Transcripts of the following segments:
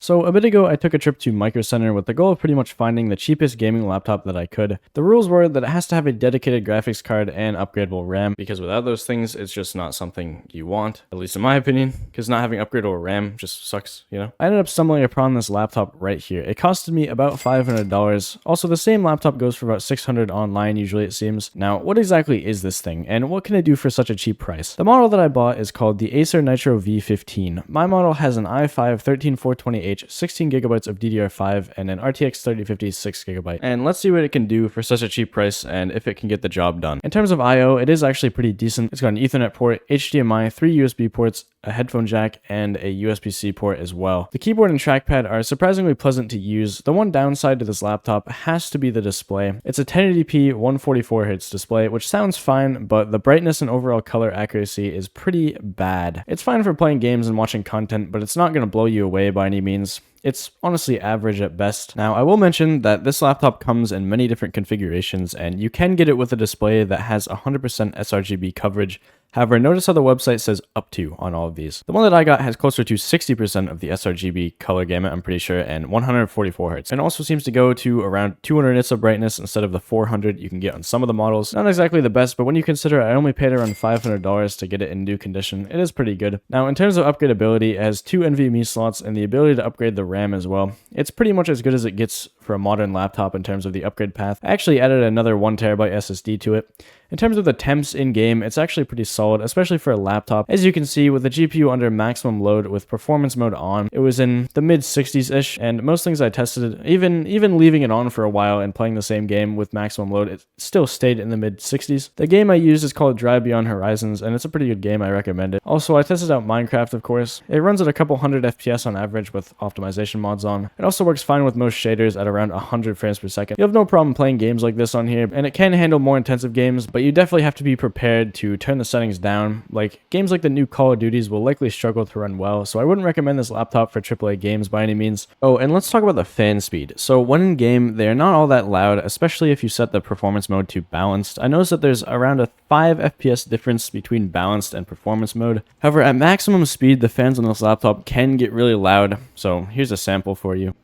So a bit ago, I took a trip to Microcenter with the goal of pretty much finding the cheapest gaming laptop that I could. The rules were that it has to have a dedicated graphics card and upgradable RAM, because without those things, it's just not something you want, at least in my opinion, because not having upgradable RAM just sucks, you know? I ended up stumbling upon this laptop right here. It costed me about $500. Also, the same laptop goes for about $600 online, usually it seems. Now, what exactly is this thing, and what can it do for such a cheap price? The model that I bought is called the Acer Nitro V15. My model has an i5 13420H, 16GB of DDR5, and an RTX 3050 6GB. And let's see what it can do for such a cheap price and if it can get the job done. In terms of I/O, it is actually pretty decent. It's got an Ethernet port, HDMI, 3 USB ports, a headphone jack, and a USB-C port as well. The keyboard and trackpad are surprisingly pleasant to use. The one downside to this laptop has to be the display. It's a 1080p 144Hz display, which sounds fine, but the brightness and overall color accuracy is pretty bad. It's fine for playing games and watching content, but it's not going to blow you away by any means. It's honestly average at best. Now, I will mention that this laptop comes in many different configurations, and you can get it with a display that has 100% sRGB coverage. However, notice how the website says up to on all of these. The one that I got has closer to 60% of the sRGB color gamut, I'm pretty sure, and 144 Hz. And also seems to go to around 200 nits of brightness instead of the 400 you can get on some of the models. Not exactly the best, but when you consider I only paid around $500 to get it in new condition, it is pretty good. Now, in terms of upgradability, it has 2 NVMe slots and the ability to upgrade the RAM as well. It's pretty much as good as it gets for a modern laptop in terms of the upgrade path. I actually added another 1TB SSD to it. In terms of the temps in-game, it's actually pretty solid, especially for a laptop. As you can see, with the GPU under maximum load with performance mode on, it was in the mid-60s-ish, and most things I tested, even leaving it on for a while and playing the same game with maximum load, it still stayed in the mid-60s. The game I used is called Drive Beyond Horizons, and it's a pretty good game, I recommend it. Also, I tested out Minecraft, of course. It runs at a couple hundred FPS on average with optimization mods on. It also works fine with most shaders at around 100 frames per second. You have no problem playing games like this on here, and it can handle more intensive games, but you definitely have to be prepared to turn the settings down. Like, games like the new Call of Duties will likely struggle to run well, so I wouldn't recommend this laptop for AAA games by any means. Oh, and let's talk about the fan speed. So when in game, they are not all that loud, especially if you set the performance mode to balanced. I noticed that there's around a 5 FPS difference between balanced and performance mode. However, at maximum speed, the fans on this laptop can get really loud, so here's a sample for you.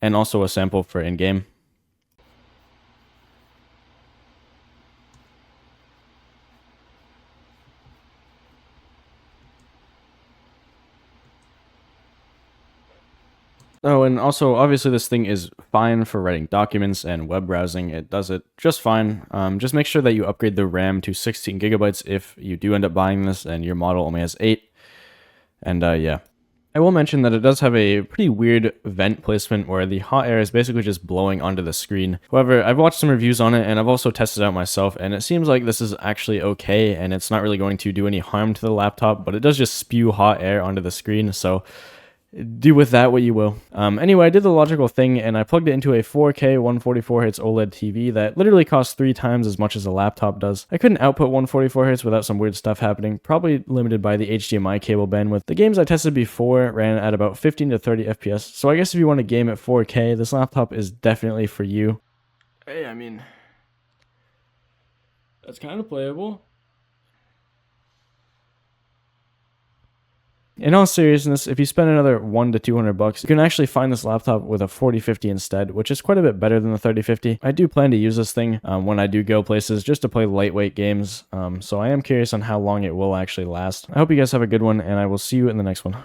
And also a sample for in-game. Oh, and also, obviously this thing is fine for writing documents and web browsing. It does it just fine. Just make sure that you upgrade the RAM to 16 gigabytes if you do end up buying this and your model only has 8. And yeah. I will mention that it does have a pretty weird vent placement where the hot air is basically just blowing onto the screen. However, I've watched some reviews on it and I've also tested it out myself, and it seems like this is actually okay and it's not really going to do any harm to the laptop, but it does just spew hot air onto the screen, so do with that what you will. Anyway, I did the logical thing and I plugged it into a 4K 144Hz OLED TV that literally costs 3 times as much as a laptop does. I couldn't output 144Hz without some weird stuff happening, probably limited by the HDMI cable bandwidth. The games I tested before ran at about 15 to 30 FPS, so I guess if you want to game at 4K, this laptop is definitely for you. Hey, I mean, that's kind of playable. In all seriousness, if you spend another $100 to $200, you can actually find this laptop with a 4050 instead, which is quite a bit better than the 3050. I do plan to use this thing when I do go places just to play lightweight games, so I am curious on how long it will actually last. I hope you guys have a good one, and I will see you in the next one.